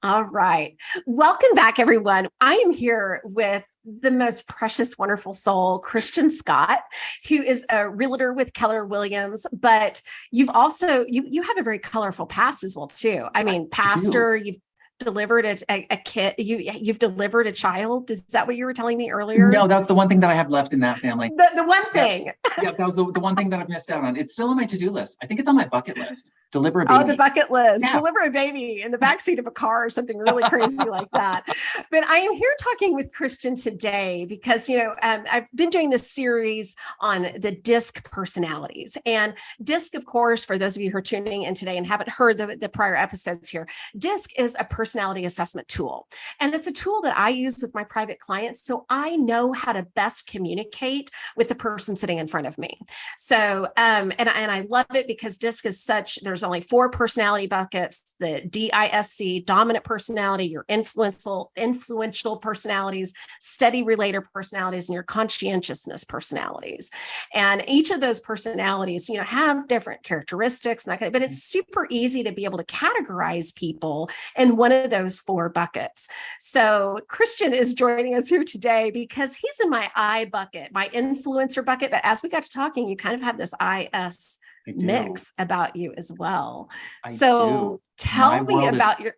All right. Welcome back, everyone. I am here with the most precious, wonderful soul, Christian Scott, who is a realtor with Keller Williams. But you've also you have a very colorful past as well, too. I mean, I do. pastor, you've delivered a kid, you've delivered a child. Is that what you were telling me No, earlier? that's the one thing that I have left in that family. The one Yep. thing. Yep. That was the one thing that I've missed out on. It's still on my to-do list. I think it's on my bucket list. Deliver a Oh, the baby. bucket list, Yeah. deliver a baby in the backseat of a car or something really crazy like that. But I am here talking with Christian today because, I've been doing this series on the DISC personalities. And DISC, of course, for those of you who are tuning in today and haven't heard the prior episodes here, DISC is a personality assessment tool. And it's a tool that I use with my private clients. So I know how to best communicate with the person sitting in front of me. So, and I love it because DISC is there's only 4 personality buckets: the DISC, dominant personality, your influential personalities, steady relator personalities, and your conscientiousness personalities. And each of those personalities, have different characteristics and that kind of, but it's super easy to be able to categorize people in one of those 4 buckets. So Christian is joining us here today because he's in my I bucket, my influencer bucket. But as we got to talking, you kind of have this IS I do. mix about you as well. I do. So My tell me world is, about your.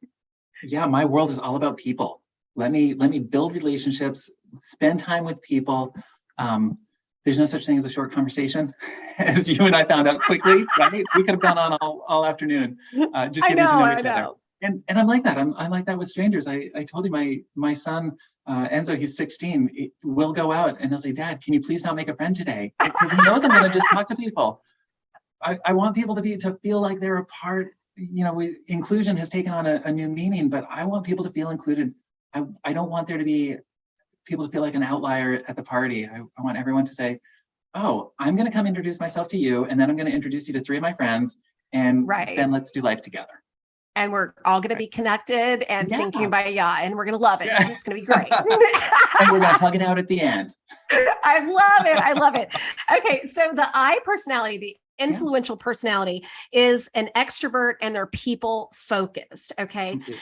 yeah, my world is all about people. Let me build relationships, spend time with people. There's no such thing as a short conversation, as you and I found out quickly, right? We could have gone on all afternoon, just I getting to know, know I each other. know. And I'm like that. I'm like that with strangers. I told you my son Enzo, he's 16. Will go out and he'll say, "Dad, can you please not make a friend today?" Because he knows I'm going to just talk to people. I want people to feel like they're a part. Inclusion has taken on a new meaning, but I want people to feel included. I don't want there to be people to feel like an outlier at the party. I want everyone to say, "Oh, I'm going to come introduce myself to you, and then I'm going to introduce you to 3 of my friends, and Right. then let's do life together." And we're all going to Right? be connected and sing Yeah. Kumbaya, and we're going to love it. Yeah. And it's going to be great. And we're going to hug it out at the end. I love it. I love it. Okay. So the I personality, the Yeah, influential personality, is an extrovert and they're people focused. Okay. completely.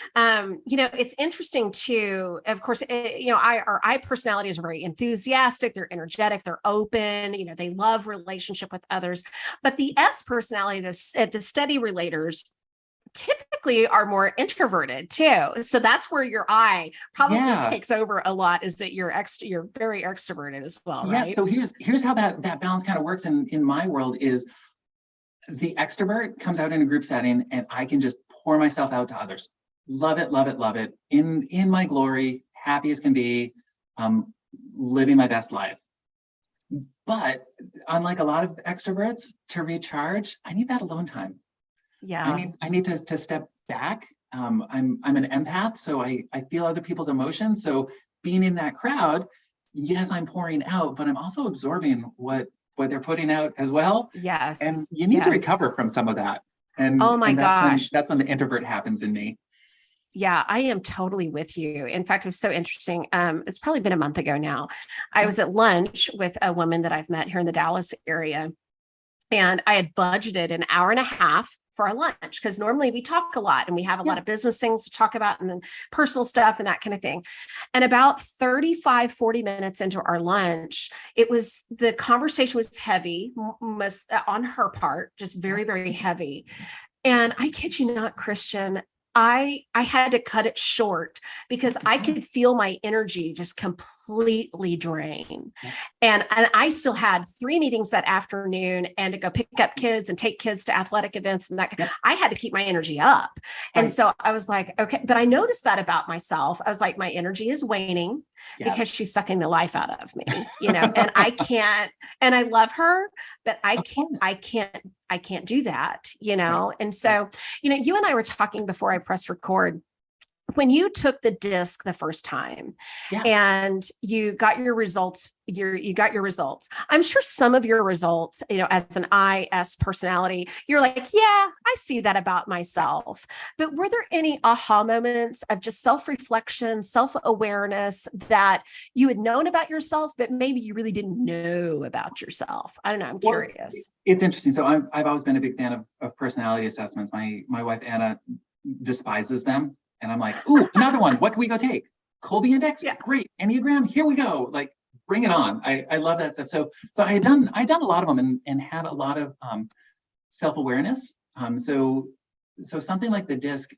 It's interesting too. Of course, our I personalities are very enthusiastic, they're energetic, they're open, they love relationship with others. But the S personality, the steady relators, typically are more introverted too. So that's where your I probably Yeah. takes over a lot, is that you're very extroverted as well, Yeah. right? So here's how that balance kind of works in my world is the extrovert comes out in a group setting and I can just pour myself out to others. Love it, love it, love it. In my glory, happy as can be, um, living my best life. But unlike a lot of extroverts, to recharge, I need that alone time. Yeah. I need to step back. I'm an empath, so I feel other people's emotions. So being in that crowd, yes, I'm pouring out, but I'm also absorbing what they're putting out as well. And Yes. you need to Yes. recover from some of that. And Oh my and gosh. that's when the introvert happens in me. Yeah, I am totally with you. In fact, it was so interesting. It's probably been a month ago now. I Yeah. was at lunch with a woman that I've met here in the Dallas area, and I had budgeted an hour and a half for our lunch because normally we talk a lot and we have a lot Yeah. of business things to talk about and then personal stuff and that kind of thing. And about 35, 40 minutes into our lunch, the conversation was heavy, most on her part, just Yeah. very, very heavy. And I kid you not, Christian, I had to cut it short because I Yeah. could feel my energy just completely drain. Yeah. And I still had 3 meetings that afternoon and to go pick up kids and take kids to athletic events and that Yep. I had to keep my energy up. And Right. so I was like, okay, but I noticed that about myself. I was like, my energy is waning because Yes. she's sucking the life out of me, and I can't, and I love her, but Of course. I can't do that, Right. And Right. so, you and I were talking before I pressed record. When you took the disc the first time Yeah. and you got your results, you got your results. I'm sure some of your results, as an IS personality, you're like, yeah, I see that about myself. But were there any aha moments of just self-reflection, self-awareness that you had known about yourself, but maybe you really didn't know about yourself? I don't know. I'm Well, curious. it's interesting. So I've always been a big fan of personality assessments. My wife Anna despises them. And I'm like, ooh, another one. What can we go take? Colby Index? Yeah. Great. Enneagram? Here we go. Like, bring it on. I love that stuff. So I had done a lot of them and had a lot of self-awareness. So something like the DISC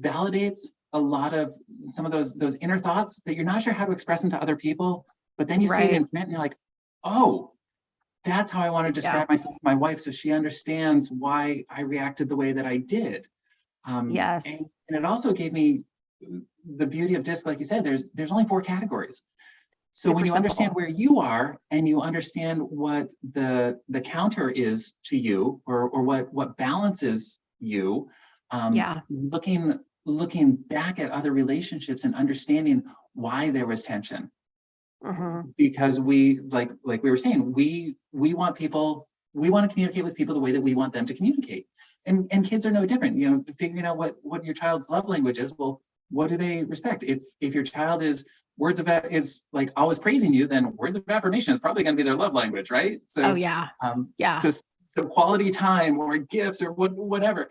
validates a lot of some of those inner thoughts that you're not sure how to express them to other people, but then you see it in print and you're like, oh, that's how I want to describe myself to my wife, so she understands why I reacted the way that I did. Yes. And it also gave me the beauty of DISC, like you said, there's only 4 categories. So when you understand where you are and you understand what the counter is to you, or what balances you, looking back at other relationships and understanding why there was tension. Because we, like we were saying, we want to communicate with people the way that we want them to communicate. And kids are no different, figuring out what your child's love language is. Well, what do they respect? If your child is like always praising you, then words of affirmation is probably going to be their love language, right? So, so quality time or gifts or whatever.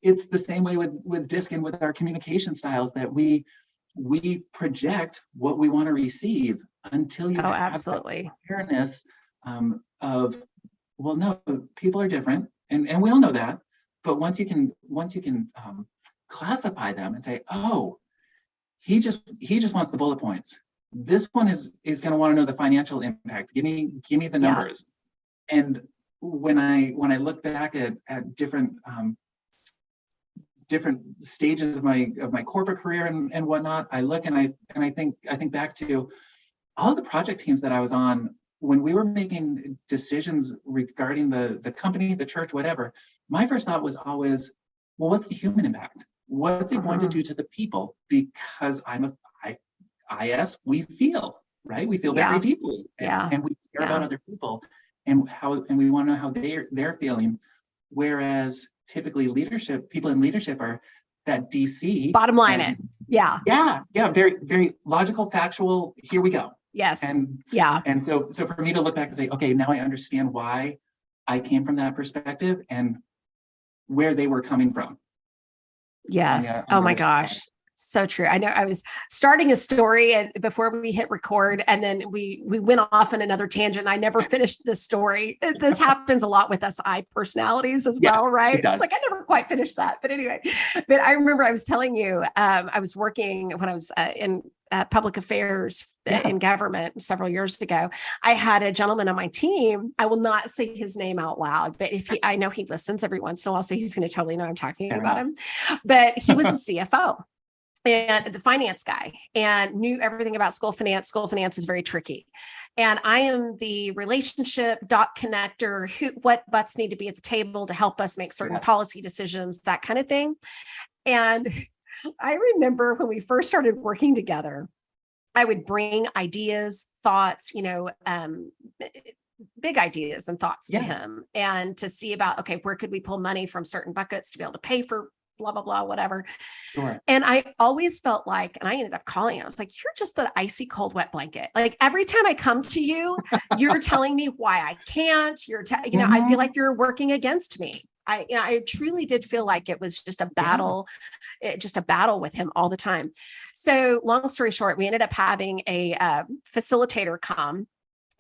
It's the same way with DISC and with our communication styles, that we project what we want to receive until you have absolutely awareness of, well, no, people are different, and we all know that. But once you can classify them and say, oh, he just wants the bullet points. This one is going to want to know the financial impact. Give me the numbers. And when I look back at different stages of my corporate career and whatnot, I look and I think back to all of the project teams that I was on when we were making decisions regarding the company, the church, whatever. My first thought was always, well, what's the human impact? What's it going to do to the people? Because we feel, right? We feel very deeply, and we care about other people, and we want to know how they're feeling. Whereas typically people in leadership are that DC. Bottom line it. Yeah. Very, very logical, factual. Here we go. Yes. And so for me to look back and say, okay, now I understand why I came from that perspective and where they were coming from. Yes. Oh my gosh. So true. I know I was starting a story and before we hit record, and then we went off on another tangent. I never finished the story. This happens a lot with SI personalities as well, right? It's like I never quite finished that. But anyway, I remember I was telling you, I was working when I was in public affairs in government several years ago. I had a gentleman on my team. I will not say his name out loud, but I know he listens every once in a while, so he's going to totally know I'm talking about him. But he was a CFO. And the finance guy, and knew everything about school finance. School finance is very tricky. And I am the relationship dot connector, what butts need to be at the table to help us make certain policy decisions, that kind of thing. And I remember when we first started working together, I would bring ideas, thoughts, big ideas and thoughts to him, and to see about, okay, where could we pull money from certain buckets to be able to pay for blah, blah, blah, whatever. Sure. And I always felt like, and I ended up calling him, I was like, you're just the icy cold, wet blanket. Like every time I come to you, you're telling me why I can't, I feel like you're working against me. I truly did feel like it was just a battle, with him all the time. So long story short, we ended up having a facilitator come.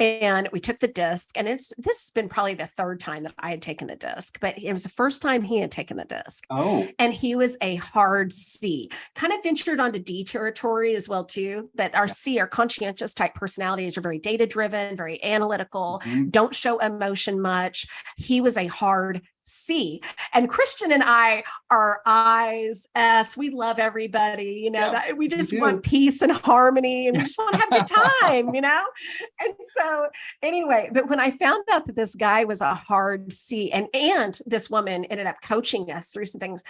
And we took the DISC, and this has been probably the third time that I had taken the DISC, but it was the first time he had taken the DISC. Oh, and he was a hard C, kind of ventured onto D territory as well too. But our C, our conscientious type personalities, are very data driven, very analytical, don't show emotion much. He was a hard C. And Christian and I are I's, S. We love everybody, that we just want peace and harmony, and we just want to have a good time, And so anyway, but when I found out that this guy was a hard C, and this woman ended up coaching us through some things,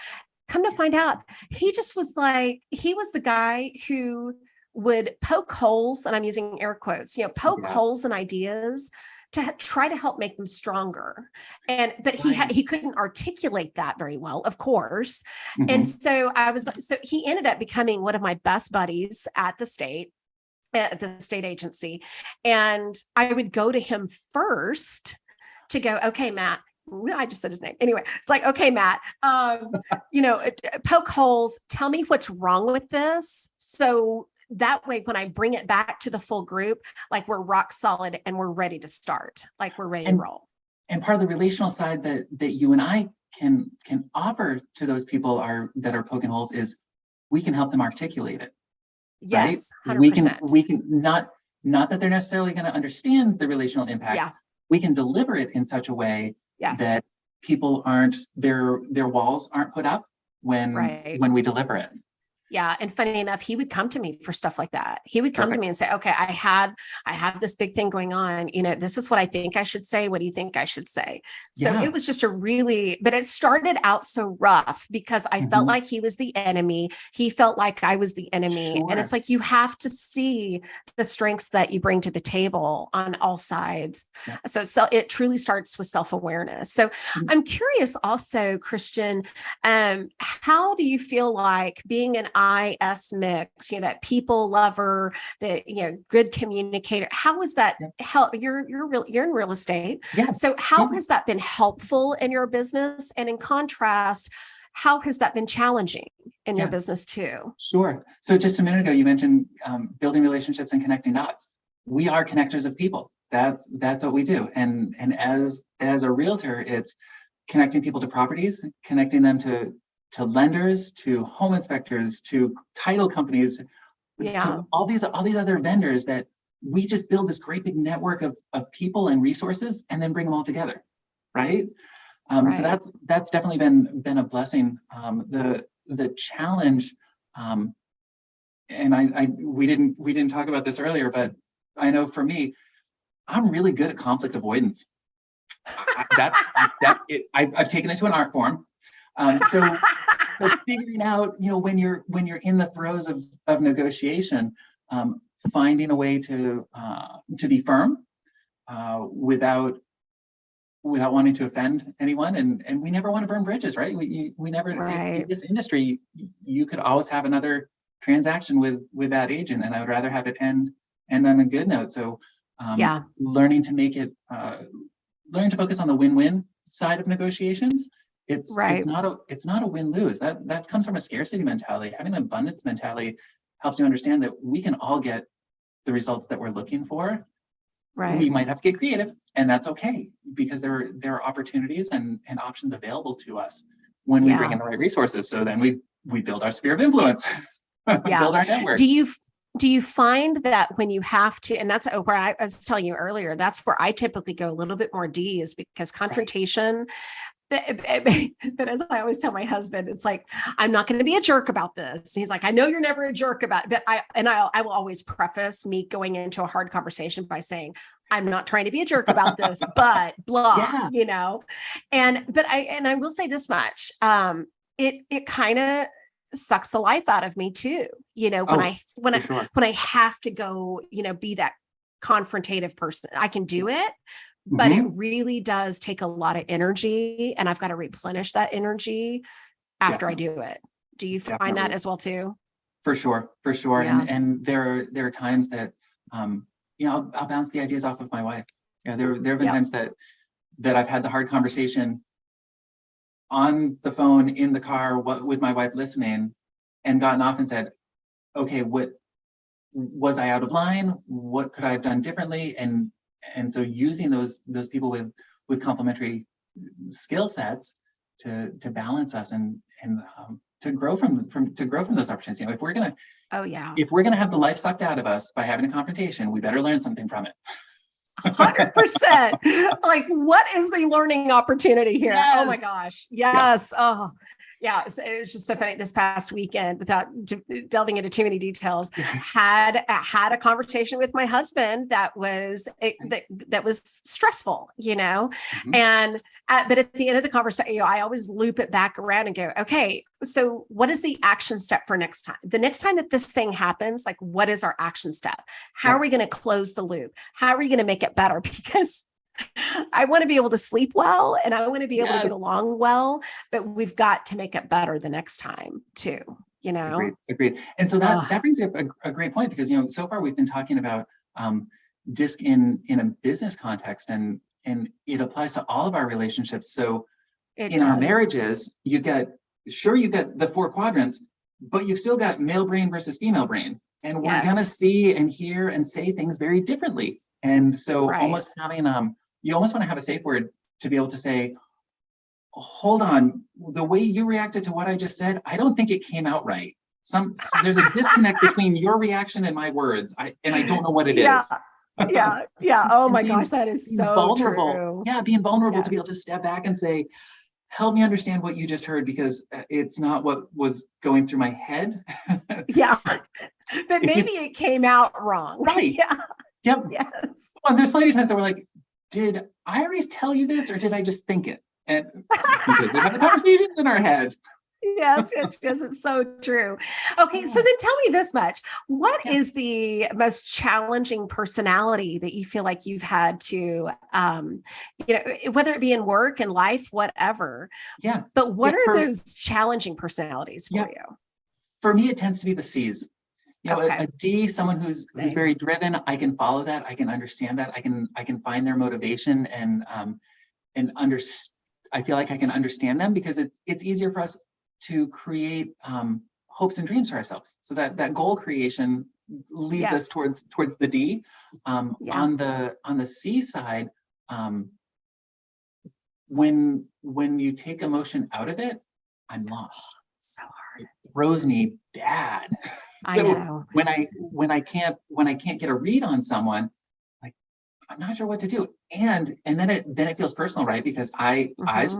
come to find out, he was the guy who would poke holes, and I'm using air quotes, poke holes in ideas to try to help make them stronger. But he couldn't articulate that very well, of course. And so he ended up becoming one of my best buddies at the state agency. And I would go to him first to go, okay, Matt, I just said his name. Anyway, it's like, okay, Matt, poke holes, tell me what's wrong with this. So that way, when I bring it back to the full group, like we're rock solid and we're ready to start, like we're ready to roll. And part of the relational side that you and I can offer to those people that are poking holes is we can help them articulate it. Yes, right? 100%. We can not that they're necessarily going to understand the relational impact. Yeah. We can deliver it in such a way that people their walls aren't put up when we deliver it. Yeah. And funny enough, he would come to me for stuff like that. He would come to me and say, okay, I have this big thing going on. This is what I think I should say. What do you think I should say? So it was just but it started out so rough because I felt like he was the enemy. He felt like I was the enemy. Sure. And it's like, you have to see the strengths that you bring to the table on all sides. Yeah. So it truly starts with self-awareness. So I'm curious also, Christian, how do you feel like being an IS mix, that people lover, the good communicator? How was that help? You're in real estate. Yeah. So how has that been helpful in your business? And in contrast, how has that been challenging in your business too? Sure. So just a minute ago, you mentioned building relationships and connecting dots. We are connectors of people. That's what we do. And as a realtor, it's connecting people to properties, connecting them to lenders, to home inspectors, to title companies, to all these other vendors that we just build this great big network of people and resources and then bring them all together, right? So that's definitely been a blessing. The challenge, and we didn't talk about this earlier, but I know for me, I'm really good at conflict avoidance. I've taken it to an art form. So figuring out, when you're in the throes of negotiation, finding a way to be firm without wanting to offend anyone, and we never want to burn bridges, right? We never in this industry. You could always have another transaction with that agent, and I would rather have it end on a good note. So learning to focus on the win-win side of negotiations. It's not a win-lose. That comes from a scarcity mentality. Having an abundance mentality helps you understand that we can all get the results that we're looking for. Right. We might have to get creative, and that's okay, because there are opportunities and options available to us when we bring in the right resources. So then we build our sphere of influence, build our network. Do you find that when you have to, and that's where I was telling you earlier, that's where I typically go a little bit more D, is because confrontation. But as I always tell my husband, it's like, I'm not going to be a jerk about this. And he's like, I know you're never a jerk about it, but I will always preface me going into a hard conversation by saying, I'm not trying to be a jerk about this, but blah, and I will say this much. It kind of sucks the life out of me too. When I have to go, be that confrontative person, I can do it. But it really does take a lot of energy, and I've got to replenish that energy after I do it. Do you find that as well too? For sure. Yeah. And there are times that, I'll bounce the ideas off of my wife. There have been times that I've had the hard conversation on the phone, in the car, with my wife listening, and gotten off and said, okay, what was I out of line? What could I have done differently? And so using those people with complementary skill sets to balance us and to grow from those opportunities. If we're gonna have the life sucked out of us by having a confrontation, we better learn something from it. 100%. Like, what is the learning opportunity here? Yes. Oh my gosh. Yes. Yeah. Oh, yeah. It was just so funny. This past weekend, without delving into too many details, had a conversation with my husband that was stressful, and but at the end of the conversation, I always loop it back around and go, okay, so what is the action step for next time? The next time that this thing happens, like, what is our action step? How are we going to close the loop? How are we going to make it better? Because I want to be able to sleep well, and I want to be able to get along well, but we've got to make it better the next time too, Agreed. And so that brings up a great point, because, so far we've been talking about DISC in a business context, and and it applies to all of our relationships. So It in our does. marriages, you've got the 4 quadrants, but you've still got male brain versus female brain. And we're Yes. gonna see and hear and say things very differently. And so Right. almost having, you almost want to have a safe word to be able to say, hold on, the way you reacted to what I just said, I don't think it came out right. There's a disconnect between your reaction and my words. I don't know what it Yeah. is. Yeah. Oh And my being- gosh, that is being so vulnerable. true. Yeah, being vulnerable to be able Yes. to step back and say, help me understand what you just heard, because it's not what was going through my head. Yeah. But maybe it came out wrong. Right. Yeah. Yep. Yes. Well, there's plenty of times that we're like, did I already tell you this, or did I just think it? And because we have the conversations in our head. Yes, it's so true. Okay, so then tell me this much. What Yeah. is the most challenging personality that you feel like you've had to, whether it be in work and life, whatever, Yeah. but what Yeah, are for- those challenging personalities for Yeah. you? For me, it tends to be the C's. You know, Okay. a D, someone who's Same. very driven. I can follow that. I can understand that. I can find their motivation and I feel like I can understand them, because it's easier for us to create hopes and dreams for ourselves. So that goal creation leads us Yes. towards the D. Yeah. On the C side, when you take emotion out of it, I'm lost. So hard. It throws me bad. I So know. when I can't get a read on someone, like, I'm not sure what to do. And then it feels personal, right? Because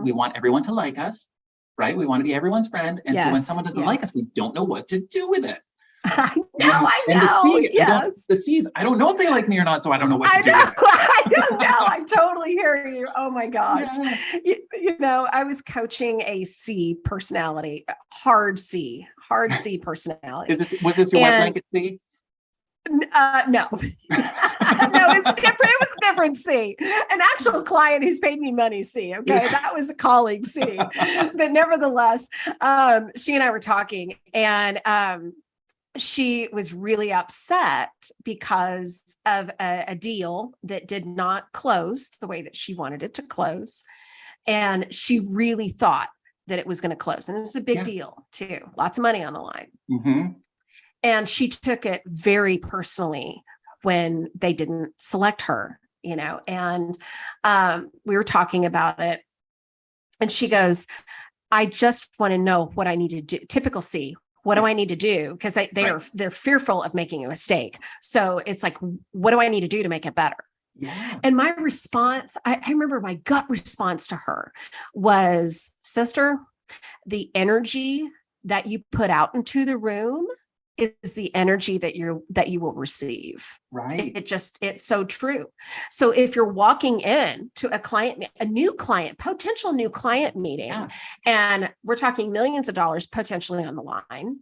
we want everyone to like us, right? We want to be everyone's friend. And so when Yes, someone doesn't like us, we don't know what to do with it. I know. And the C, Yes. the C's, I don't know if they like me or not, so I don't know what to I do know. with it. I don't know. I totally hear you. Oh my gosh. Yeah. You know, I was coaching a C personality, hard C personality. Was this your wet And- blanket C? No, no, it's different. It was a different C, an actual client who's paid me money C. Okay. That was a colleague C, but nevertheless, she and I were talking, and, she was really upset because of a deal that did not close the way that she wanted it to close. And she really thought that it was going to close. And it was a big deal too. Lots of money on the line. Mm-hmm. And she took it very personally when they didn't select her, and we were talking about it. And she goes, I just want to know what I need to do. Typical C. What do I need to do? Because they're fearful of making a mistake. So it's like, what do I need to do to make it better? Yeah. And my response, I remember my gut response to her was, sister, the energy that you put out into the room is the energy that you will receive. Right. It's so true. So if you're walking in to potential new client meeting, and we're talking millions of dollars potentially on the line,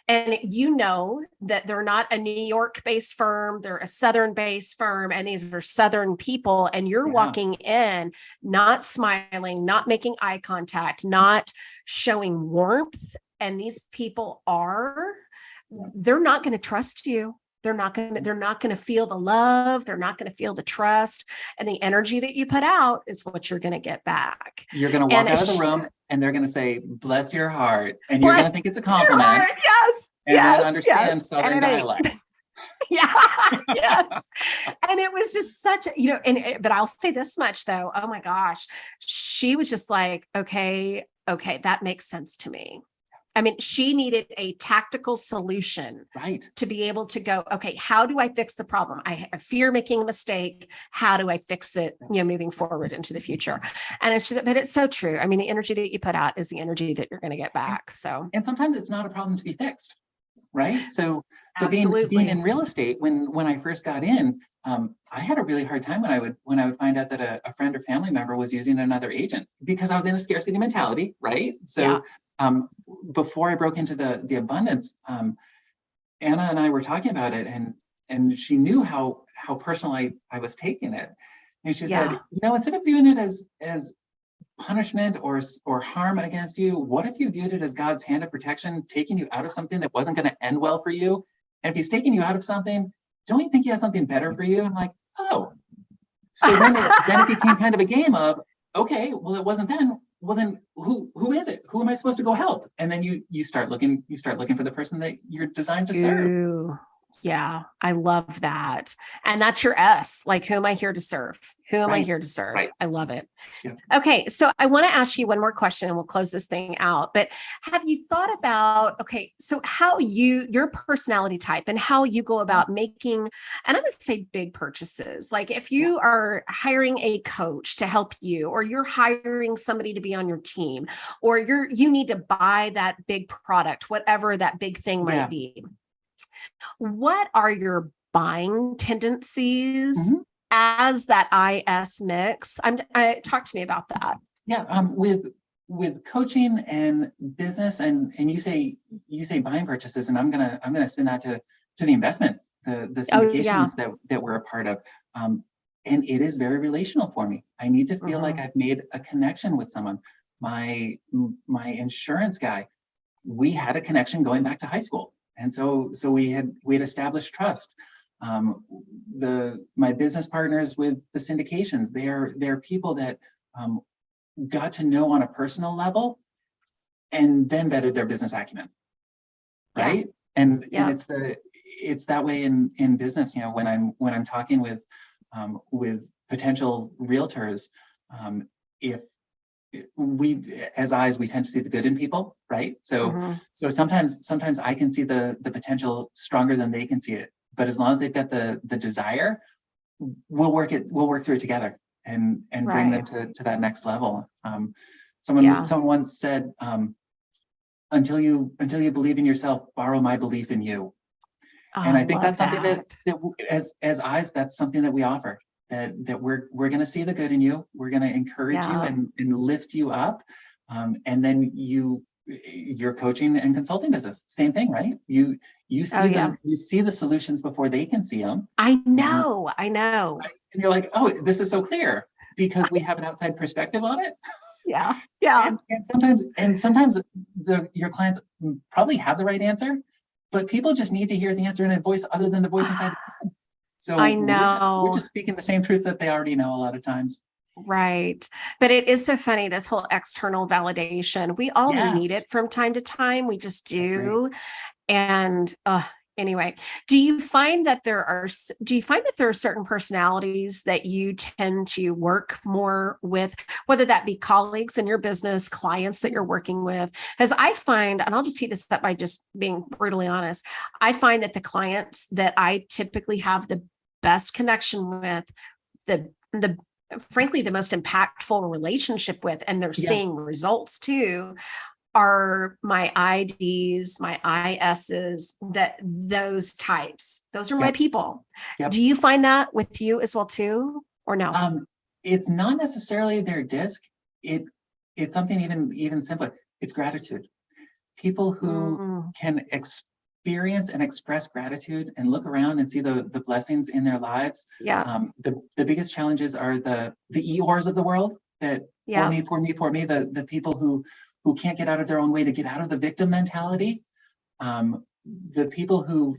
and you know that they're not a New York-based firm, they're a Southern-based firm, and these are Southern people, and you're walking in, not smiling, not making eye contact, not showing warmth, and these people they're not going to trust you. They're not going to feel the love. They're not going to feel the trust, and the energy that you put out is what you're going to get back. You're going to walk out of the room and they're going to say, bless your heart. And you're going to think it's a compliment. Yes. And then understand Southern dialect. Yeah. Yes. And it was just such but I'll say this much though. Oh my gosh. She was just like, okay, that makes sense to me. I mean, she needed a tactical solution, right, to be able to go, okay, how do I fix the problem? I fear making a mistake. How do I fix it, moving forward into the future? And but it's so true. I mean, the energy that you put out is the energy that you're going to get back. So, and sometimes it's not a problem to be fixed, right? So Absolutely. being in real estate, when I first got in, I had a really hard time when I would find out that a friend or family member was using another agent, because I was in a scarcity mentality, right? So. Before I broke into the abundance, Anna and I were talking about it, and she knew how personal I was taking it. And she said, instead of viewing it as punishment or harm against you, what if you viewed it as God's hand of protection, taking you out of something that wasn't going to end well for you? And if he's taking you out of something, don't you think he has something better for you? I'm like, oh, So then it became kind of a game of, okay, well, it wasn't then. Well, then who is it? Who am I supposed to go help? And then you start looking for the person that you're designed to serve. Ooh, yeah, I love that. And that's your S. Like, who am I here to serve? Who am I Right. here to serve? Right. I love it. Yeah. Okay, so I want to ask you one more question and we'll close this thing out. But have you thought about, okay, so how your personality type and how you go about making, and I'm going to say big purchases. Like if you are hiring a coach to help you, or you're hiring somebody to be on your team, or you need to buy that big product, whatever that big thing might be. What are your buying tendencies as that IS mix? Talk to me about that. Yeah, with coaching and business, and you say buying purchases, and I'm gonna spin that to the investment, the syndications that we're a part of, and it is very relational for me. I need to feel like I've made a connection with someone. My insurance guy, we had a connection going back to high school. And so we had established trust. My business partners with the syndications, they're people that got to know on a personal level, and then vetted their business acumen, right? And it's that way in business. You know, when I'm talking with potential realtors, if we as eyes, we tend to see the good in people, right? So sometimes I can see the potential stronger than they can see it, but as long as they've got the desire, we'll work through it together and bring them to that next level. Someone once said, until you believe in yourself, borrow my belief in you. And I think that's something that as eyes, that's something that we offer. That we're going to see the good in you. We're going to encourage you and lift you up. And then your coaching and consulting business, same thing, right? You see the solutions before they can see them. I know. Right? And you're like, oh, this is so clear because we have an outside perspective on it. Yeah. And sometimes your clients probably have the right answer, but people just need to hear the answer in a voice other than the voice inside the head. So I know we're just speaking the same truth that they already know a lot of times. Right. But it is so funny, this whole external validation. We all need it from time to time. We just do. And anyway, do you find that there are certain personalities that you tend to work more with, whether that be colleagues in your business, clients that you're working with? Because I find, and I'll just tee this up by just being brutally honest, I find that the clients that I typically have the best connection with, the frankly, the most impactful relationship with, and they're seeing results too, are my IDs, my ISs, those types. Those are my people. Do you find that with you as well too, or no? It's not necessarily their disc. It's something even simpler. It's gratitude. People who can experience and express gratitude and look around and see the blessings in their lives. The biggest challenges are the Eeyores of the world, that poor me, the people who can't get out of their own way to get out of the victim mentality. The people who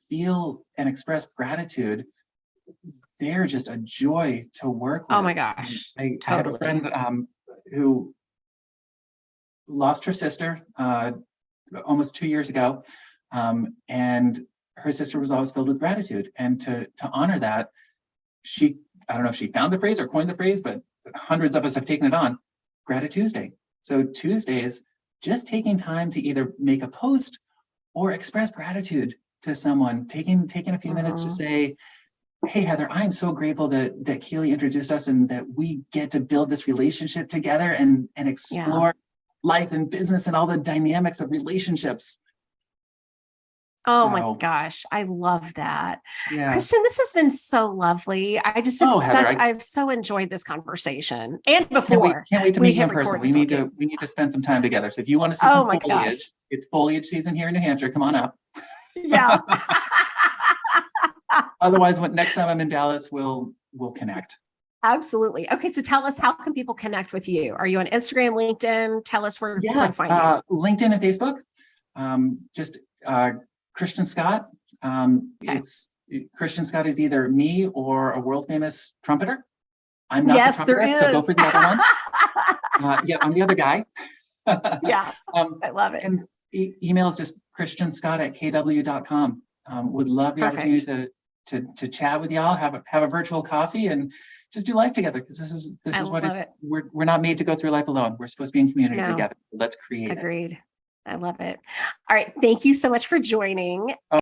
feel and express gratitude, they're just a joy to work with. Oh my gosh. I have a friend who lost her sister almost 2 years ago. And her sister was always filled with gratitude. And to honor that, I don't know if she found the phrase or coined the phrase, but hundreds of us have taken it on, Gratitude Tuesday. So Tuesdays, just taking time to either make a post or express gratitude to someone, taking a few minutes to say, hey, Heather, I'm so grateful that Keely introduced us and that we get to build this relationship together and explore life and business and all the dynamics of relationships. Oh my gosh, I love that. Yeah. Christian, this has been so lovely. I just have Heather, I've so enjoyed this conversation. And before. Can't wait to meet you in person. We need to spend some time together. So if you want to see some foliage, it's foliage season here in New Hampshire. Come on up. Yeah. Otherwise, next time I'm in Dallas, we'll connect. Absolutely. Okay, so tell us, how can people connect with you? Are you on Instagram, LinkedIn? Tell us where to find you. LinkedIn and Facebook. Just Christian Scott. It's Christian Scott is either me or a world famous trumpeter. I'm not Yes, the there talkative, so go is. for the other one. Yeah, I'm the other guy. Yeah, I love it. And email is just christianscott@kw.com. Would love the Perfect. opportunity to chat with y'all, have a virtual coffee, and just do life together, because this is I what love it's. it. We're not made to go through life alone. We're supposed to be in community No, together. Let's create it. agreed. I love it. All right. Thank you so much for joining.